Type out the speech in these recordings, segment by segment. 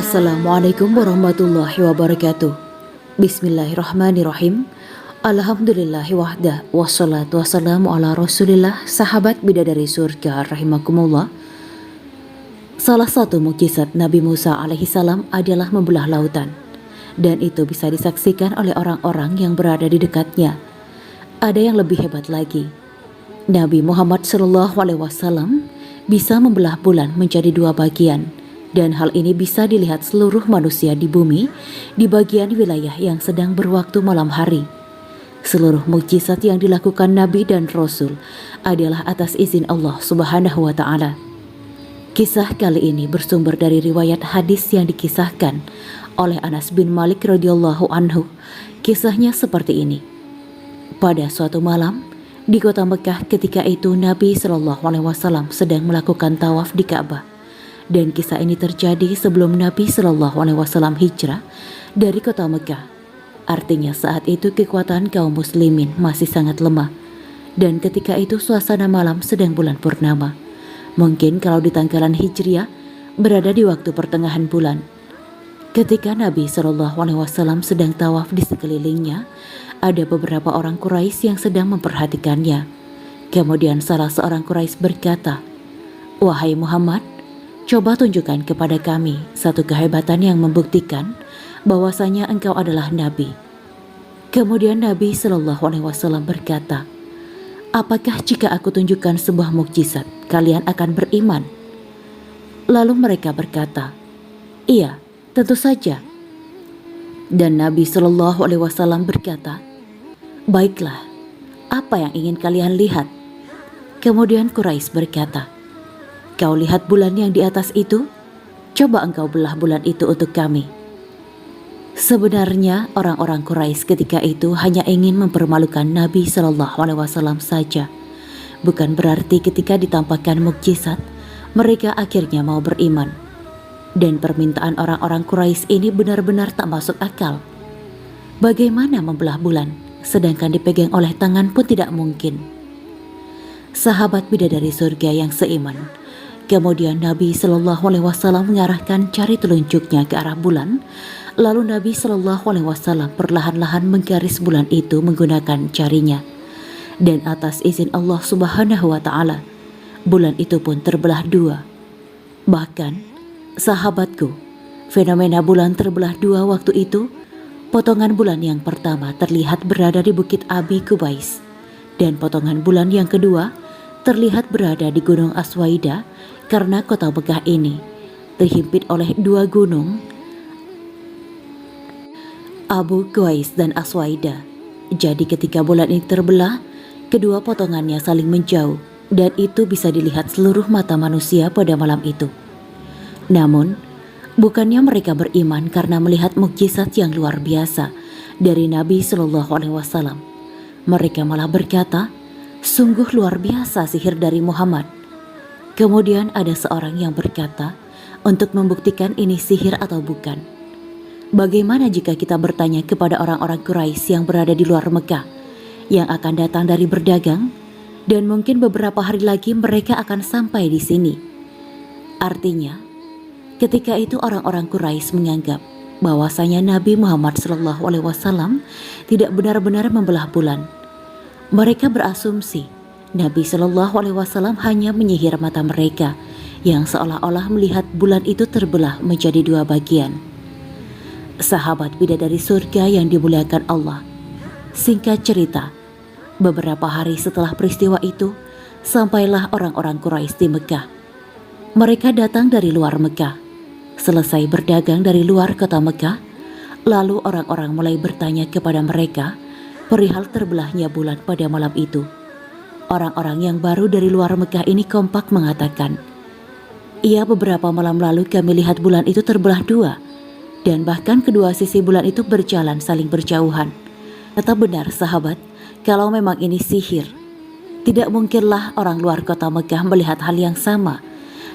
Assalamualaikum warahmatullahi wabarakatuh. Bismillahirrahmanirrahim. Alhamdulillahi wahdah. Wassalatu wassalamu ala rasulillah. Sahabat bidadari surga rahimakumullah. Salah satu mukjizat Nabi Musa alaihissalam adalah membelah lautan. Dan itu bisa disaksikan oleh orang-orang yang berada di dekatnya. Ada yang lebih hebat lagi. Nabi Muhammad SAW bisa membelah bulan menjadi dua bagian. Dan hal ini bisa dilihat seluruh manusia di bumi di bagian wilayah yang sedang berwaktu malam hari. Seluruh mukjizat yang dilakukan Nabi dan Rasul adalah atas izin Allah Subhanahu wa Ta'ala. Kisah kali ini bersumber dari riwayat hadis yang dikisahkan oleh Anas bin Malik radhiyallahu anhu. Kisahnya seperti ini. Pada suatu malam di kota Mekah, ketika itu Nabi SAW sedang melakukan tawaf di Ka'bah. Dan kisah ini terjadi sebelum Nabi SAW hijrah dari kota Mekah. Artinya saat itu kekuatan kaum muslimin masih sangat lemah. Dan ketika itu suasana malam sedang bulan purnama. Mungkin kalau di tanggalan Hijriah berada di waktu pertengahan bulan. Ketika Nabi SAW sedang tawaf di sekelilingnya, ada beberapa orang Quraisy yang sedang memperhatikannya. Kemudian salah seorang Quraisy berkata, "Wahai Muhammad, coba tunjukkan kepada kami satu kehebatan yang membuktikan bahwasanya engkau adalah Nabi." Kemudian Nabi SAW berkata, "Apakah jika aku tunjukkan sebuah mukjizat, kalian akan beriman?" Lalu mereka berkata, "Iya, tentu saja." Dan Nabi SAW berkata, "Baiklah, apa yang ingin kalian lihat?" Kemudian Quraisy berkata, "Kau lihat bulan yang di atas itu? Coba engkau belah bulan itu untuk kami." Sebenarnya orang-orang Quraisy ketika itu hanya ingin mempermalukan Nabi SAW saja. Bukan berarti ketika ditampakkan mukjizat, mereka akhirnya mau beriman. Dan permintaan orang-orang Quraisy ini benar-benar tak masuk akal. Bagaimana membelah bulan, sedangkan dipegang oleh tangan pun tidak mungkin. Sahabat bidadari surga yang seiman, kemudian Nabi SAW mengarahkan jari telunjuknya ke arah bulan. Lalu Nabi SAW perlahan-lahan menggaris bulan itu menggunakan jarinya. Dan atas izin Allah Subhanahu wa Ta'ala, bulan itu pun terbelah dua. Bahkan, sahabatku, fenomena bulan terbelah dua waktu itu, potongan bulan yang pertama terlihat berada di Bukit Abi Kubais. Dan potongan bulan yang kedua terlihat berada di Gunung Aswaida, karena kota Mekah ini terhimpit oleh dua gunung, Abu Qais dan Aswaida. Jadi ketika bulan ini terbelah, kedua potongannya saling menjauh, dan itu bisa dilihat seluruh mata manusia pada malam itu. Namun, bukannya mereka beriman karena melihat mukjizat yang luar biasa dari Nabi SAW. Mereka malah berkata, "Sungguh luar biasa sihir dari Muhammad." Kemudian ada seorang yang berkata, untuk membuktikan ini sihir atau bukan, "Bagaimana jika kita bertanya kepada orang-orang Quraisy yang berada di luar Mekah, yang akan datang dari berdagang, dan mungkin beberapa hari lagi mereka akan sampai di sini?" Artinya, ketika itu orang-orang Quraisy menganggap bahwasanya Nabi Muhammad SAW tidak benar-benar membelah bulan. Mereka berasumsi Nabi SAW hanya menyihir mata mereka yang seolah-olah melihat bulan itu terbelah menjadi dua bagian. Sahabat bidadari surga yang dimuliakan Allah, singkat cerita, beberapa hari setelah peristiwa itu, sampailah orang-orang Quraisy di Mekah. Mereka datang dari luar Mekah. Selesai berdagang dari luar kota Mekah, lalu orang-orang mulai bertanya kepada mereka perihal terbelahnya bulan pada malam itu. Orang-orang yang baru dari luar Mekah ini kompak mengatakan, "Iya, beberapa malam lalu kami lihat bulan itu terbelah dua, dan bahkan kedua sisi bulan itu berjalan saling berjauhan." Tetap benar sahabat, kalau memang ini sihir, tidak mungkinlah orang luar kota Mekah melihat hal yang sama.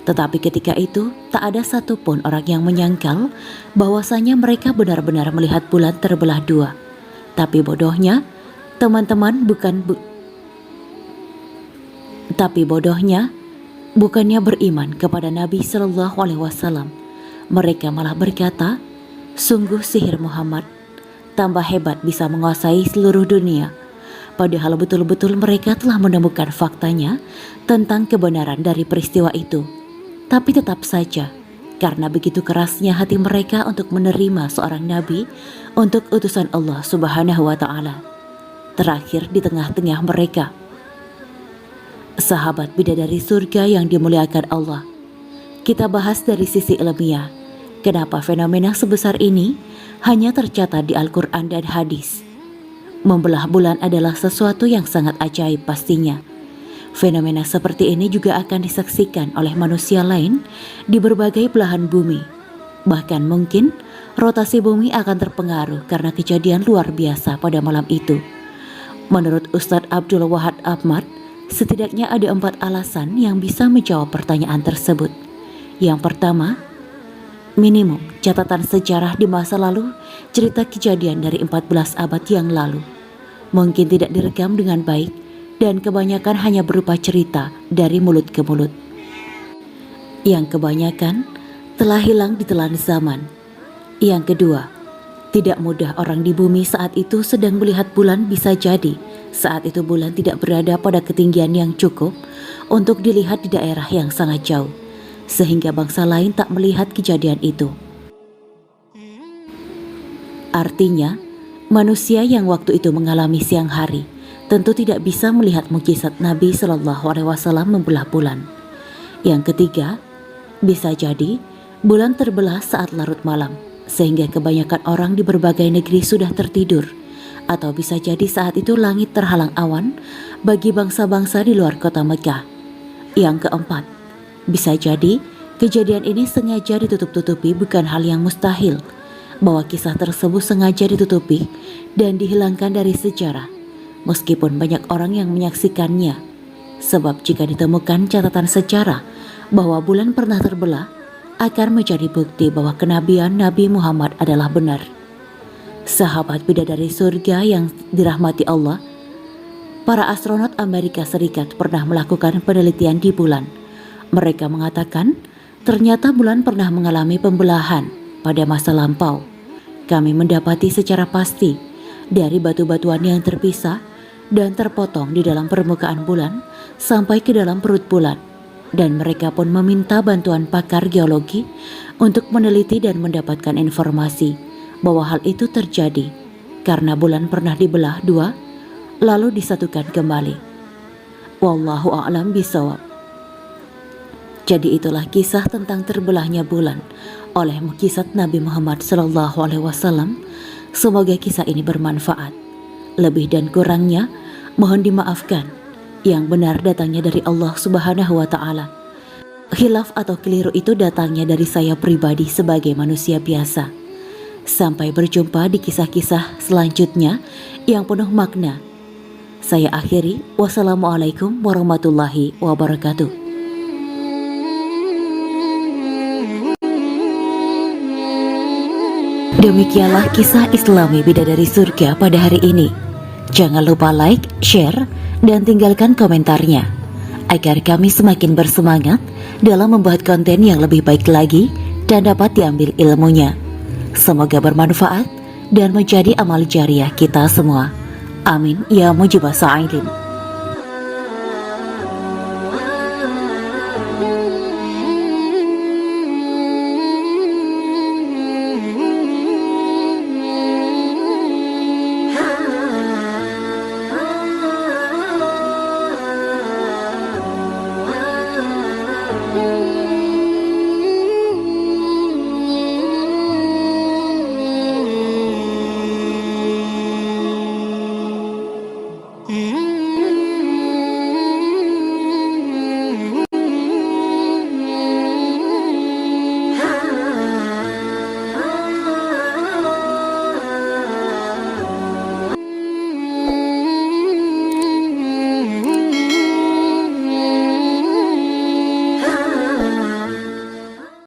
Tetapi ketika itu tak ada satupun orang yang menyangkal bahwasanya mereka benar-benar melihat bulan terbelah dua. Tapi bodohnya, bukannya beriman kepada Nabi SAW, Mereka malah berkata, "Sungguh sihir Muhammad tambah hebat, bisa menguasai seluruh dunia." Padahal betul-betul mereka telah menemukan faktanya tentang kebenaran dari peristiwa itu. Tapi tetap saja, karena begitu kerasnya hati mereka untuk menerima seorang nabi untuk utusan Allah Subhanahu wa Ta'ala. Terakhir, di tengah-tengah mereka, sahabat bidadari surga yang dimuliakan Allah. Kita bahas dari sisi ilmiah, kenapa fenomena sebesar ini hanya tercatat di Al-Quran dan hadis. Membelah bulan adalah sesuatu yang sangat ajaib pastinya. Fenomena seperti ini juga akan disaksikan oleh manusia lain di berbagai belahan bumi. Bahkan mungkin rotasi bumi akan terpengaruh karena kejadian luar biasa pada malam itu. Menurut Ustadz Abdul Wahab Ahmad, setidaknya ada 4 alasan yang bisa menjawab pertanyaan tersebut. Yang pertama, minimum catatan sejarah di masa lalu, cerita kejadian dari 14 abad yang lalu mungkin tidak direkam dengan baik dan kebanyakan hanya berupa cerita dari mulut ke mulut. Yang kebanyakan telah hilang ditelan zaman. Yang kedua, tidak mudah orang di bumi saat itu sedang melihat bulan. Bisa jadi saat itu bulan tidak berada pada ketinggian yang cukup untuk dilihat di daerah yang sangat jauh, sehingga bangsa lain tak melihat kejadian itu. Artinya, manusia yang waktu itu mengalami siang hari tentu tidak bisa melihat mukjizat Nabi Shallallahu Alaihi Wasallam membelah bulan. Yang ketiga, bisa jadi bulan terbelah saat larut malam, sehingga kebanyakan orang di berbagai negeri sudah tertidur. Atau bisa jadi saat itu langit terhalang awan bagi bangsa-bangsa di luar kota Mekah. Yang keempat, bisa jadi kejadian ini sengaja ditutup-tutupi, bukan hal yang mustahil bahwa kisah tersebut sengaja ditutupi dan dihilangkan dari sejarah. Meskipun banyak orang yang menyaksikannya, sebab jika ditemukan catatan sejarah bahwa bulan pernah terbelah, akan menjadi bukti bahwa kenabian Nabi Muhammad adalah benar. Sahabat bidadari surga yang dirahmati Allah, para astronot Amerika Serikat pernah melakukan penelitian di bulan. Mereka mengatakan ternyata bulan pernah mengalami pembelahan pada masa lampau. Kami mendapati secara pasti dari batu-batuan yang terpisah dan terpotong di dalam permukaan bulan sampai ke dalam perut bulan, dan mereka pun meminta bantuan pakar geologi untuk meneliti dan mendapatkan informasi bahwa hal itu terjadi karena bulan pernah dibelah 2 lalu disatukan kembali. Wallahu a'lam bishawab. Jadi itulah kisah tentang terbelahnya bulan oleh mukjizat Nabi Muhammad SAW. Semoga kisah ini bermanfaat. Lebih dan kurangnya mohon dimaafkan. Yang benar datangnya dari Allah Subhanahu wa Ta'ala. Khilaf atau keliru itu datangnya dari saya pribadi sebagai manusia biasa. Sampai berjumpa di kisah-kisah selanjutnya yang penuh makna. Saya akhiri. Wassalamualaikum warahmatullahi wabarakatuh. Demikianlah kisah Islami bidadari surga pada hari ini. Jangan lupa like, share, dan tinggalkan komentarnya agar kami semakin bersemangat dalam membuat konten yang lebih baik lagi dan dapat diambil ilmunya. Semoga bermanfaat dan menjadi amal jariah kita semua. Amin ya mujibah sa'ilin.